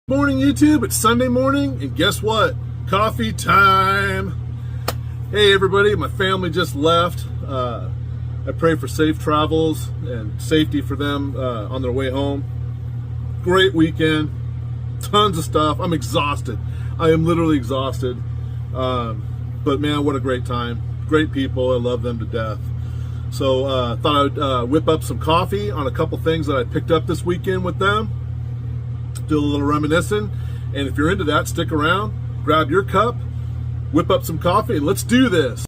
Morning YouTube, it's Sunday morning, and guess what? Coffee time. Hey everybody, my family just left. I pray for safe travels and safety for them on their way home. Great weekend, tons of stuff. I'm exhausted. I am literally exhausted. But man, what a great time. Great people, I love them to death. So thought I'd whip up some coffee on a couple things that I picked up this weekend with them. Do a little reminiscing, and if you're into that, stick around, grab your cup, whip up some coffee, and let's do this.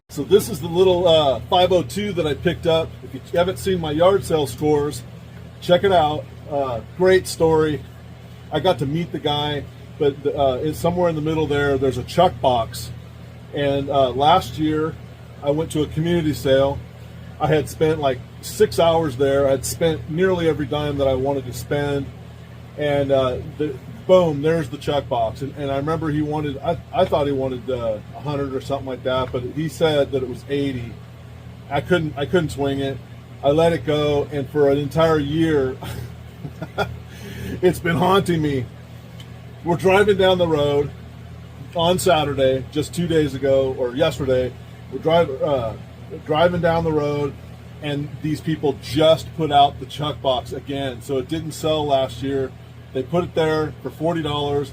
So this is the little 502 that I picked up. If you haven't seen my yard sale scores, check it out. Great story. I got to meet the guy, but it's somewhere in the middle there's a chuck box. And last year, I went to a community sale. I had spent like 6 hours there. I'd spent nearly every dime that I wanted to spend. And boom, there's the chuck box. And I remember he wanted, I thought he wanted 100 or something like that, but he said that it was 80. I couldn't swing it. I let it go, and for an entire year, it's been haunting me. We're driving down the road on Saturday, just 2 days ago, or yesterday. We're driving down the road, and these people just put out the chuck box again. So it didn't sell last year. They put it there for $40.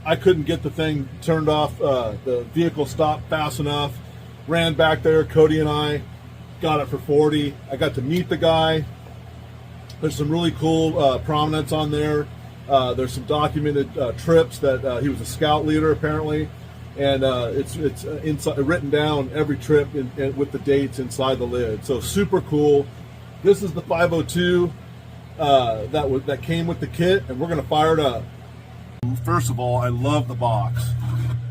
I couldn't get the thing turned off. The vehicle stopped fast enough. Ran back there, Cody and I got it for $40. I got to meet the guy. There's some really cool prominence on there. There's some documented trips that he was a scout leader apparently, and it's inside, written down every trip with the dates inside the lid. So super cool. This is the 502 that came with the kit, and we're gonna fire it up. First of all, I love the box.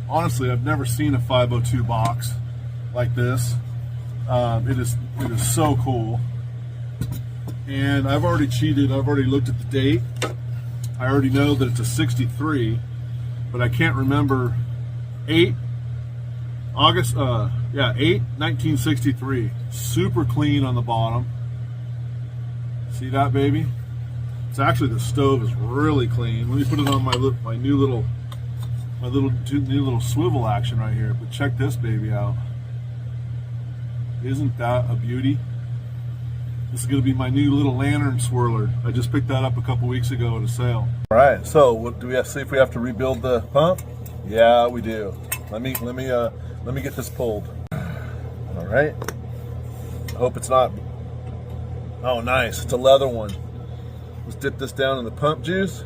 Honestly, I've never seen a 502 box like this. It is so cool. And I've already cheated. I've already looked at the date. I already know that it's a 63, but I can't remember. 1963. Super clean on the bottom. See that, baby? It's actually, the stove is really clean. Let me put it on my new little swivel action right here. But check this baby out. Isn't that a beauty? This is going to be my new little lantern swirler. I just picked that up a couple weeks ago at a sale. All right, so what do we have to see if we have to rebuild the pump? Yeah, we do. Let me get this pulled. All right. I hope it's not. Oh, nice. It's a leather one. Let's dip this down in the pump juice.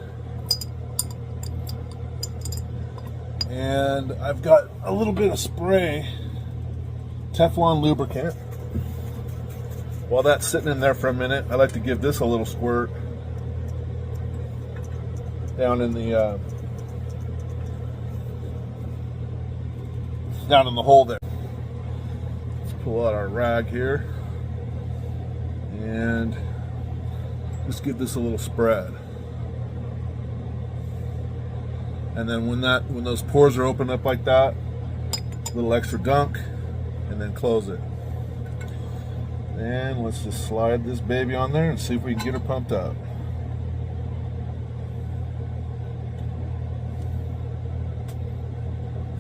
And I've got a little bit of spray, Teflon lubricant. While that's sitting in there for a minute, I like to give this a little squirt down in the hole there. Let's pull out our rag here and just give this a little spread. And then when those pores are open up like that, a little extra dunk, and then close it. And let's just slide this baby on there and see if we can get her pumped up.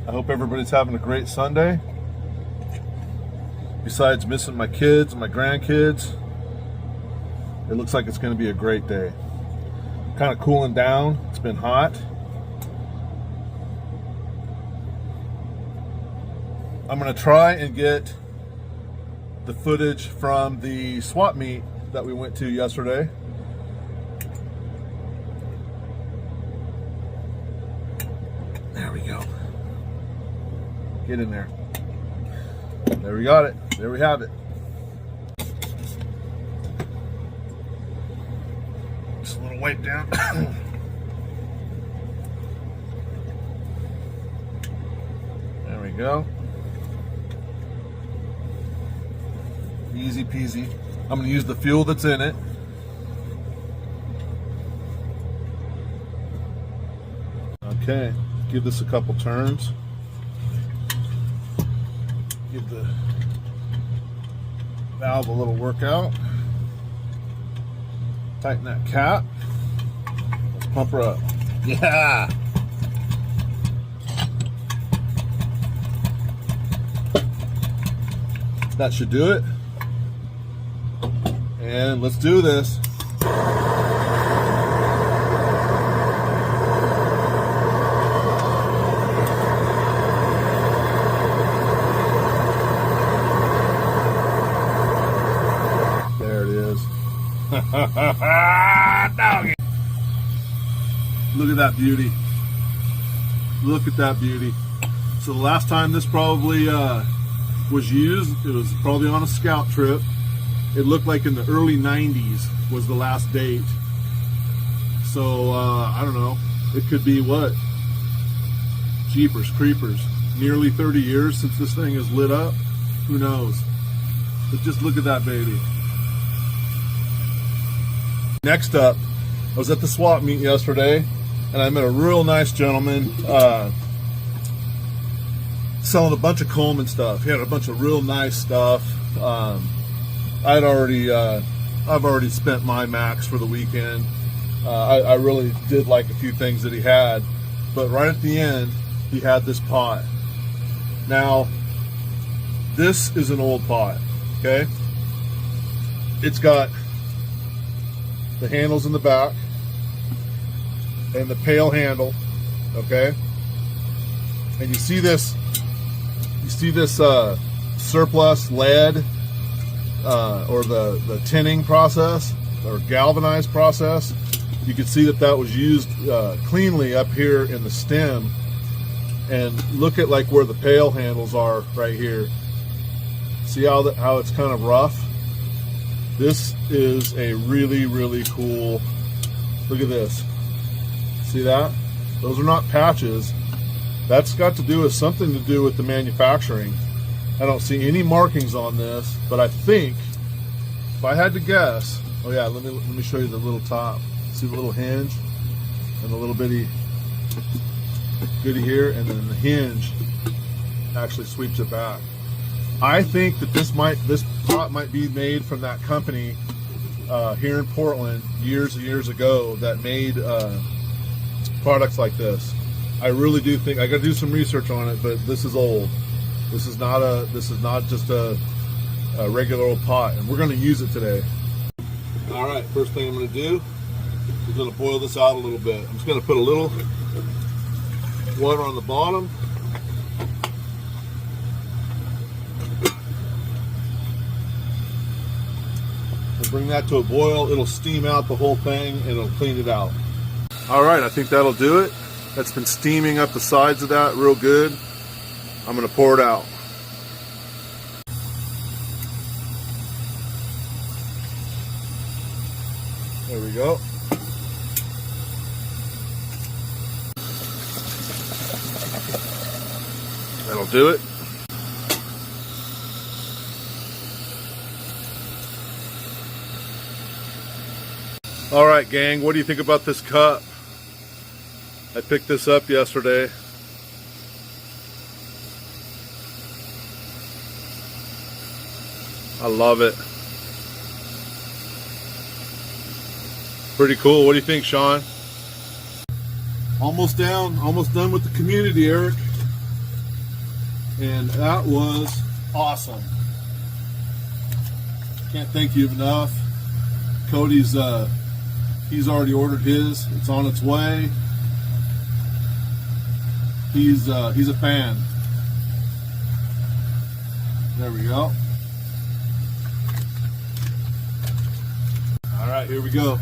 I hope everybody's having a great Sunday. Besides missing my kids and my grandkids, it looks like it's going to be a great day. Kind of cooling down. It's been hot. I'm going to try and get the footage from the swap meet that we went to yesterday. There we go. Get in there. There we got it. There we have it. Just a little wipe down. There we go. Easy peasy. I'm going to use the fuel that's in it. Okay, give this a couple turns. Give give the valve a little workout. Tighten that cap. Let's pump her up. Yeah! That should do it. And let's do this. There it is. Doggy. Look at that beauty. Look at that beauty. So the last time this probably was used, it was probably on a scout trip. It looked like in the early 90s was the last date. So I don't know, it could be what? Jeepers creepers. Nearly 30 years since this thing is lit up. Who knows? But just look at that baby. Next up, I was at the swap meet yesterday and I met a real nice gentleman selling a bunch of Coleman stuff. He had a bunch of real nice stuff. I've already spent my max for the weekend. I really did like a few things that he had, but right at the end, he had this pot. Now, this is an old pot, okay? It's got the handles in the back and the pail handle, okay? And you see this surplus lead or the tinning process or galvanized process. You can see that was used cleanly up here in the stem. And look at like where the pail handles are right here. See how it's kind of rough? This is a really, really cool, look at this. See that? Those are not patches. That's got to do with something to do with the manufacturing. I don't see any markings on this, but I think, if I had to guess, oh yeah, let me show you the little top. See the little hinge and the little bitty goody here, and then the hinge actually sweeps it back. I think that this pot might be made from that company here in Portland years and years ago that made products like this. I really do think I got to do some research on it, but this is old. This is not just a regular old pot, and we're going to use it today. All right, first thing I'm going to do is going to boil this out a little bit. I'm just going to put a little water on the bottom. And bring that to a boil. It'll steam out the whole thing and it'll clean it out. All right, I think that'll do it. That's been steaming up the sides of that real good. I'm going to pour it out. There we go. That'll do it. All right, gang, what do you think about this cup? I picked this up yesterday. I love it. Pretty cool. What do you think, Sean? Almost done with the community, Eric. And that was awesome. Can't thank you enough. Cody's he's already ordered his. It's on its way. He's a fan. There we go. All right, here we go.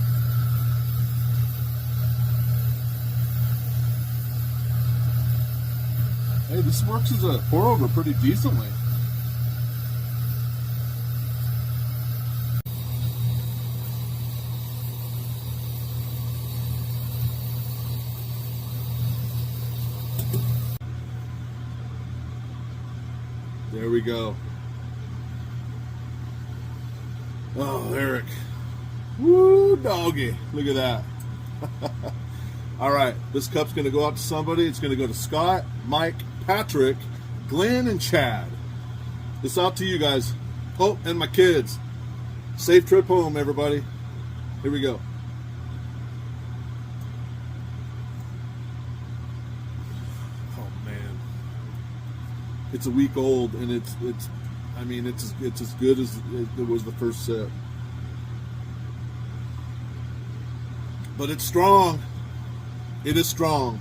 Hey, this works as a pour over pretty decently. There we go. Oh, Eric. Woo, doggy. Look at that. All right, this cup's going to go out to somebody. It's going to go to Scott, Mike, Patrick, Glenn, and Chad. This out to you guys. Oh, and my kids. Safe trip home, everybody. Here we go. Oh man, it's a week old, and it's as good as it was the first sip. But it's strong. It is strong.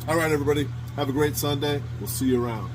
All right, everybody. Have a great Sunday. We'll see you around.